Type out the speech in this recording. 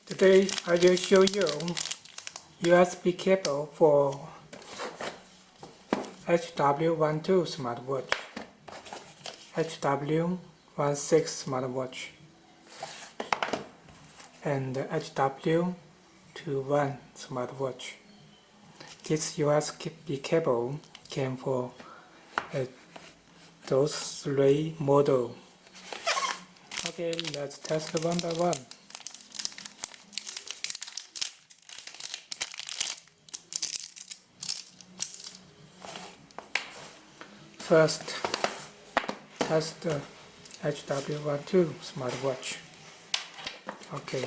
Today I will show you USB cable for HW12 smartwatch, HW16 smartwatch, and HW21 smartwatch. This USB cable came for those three models. Okay, let's test one by one. First, test the HW12 smartwatch. Okay,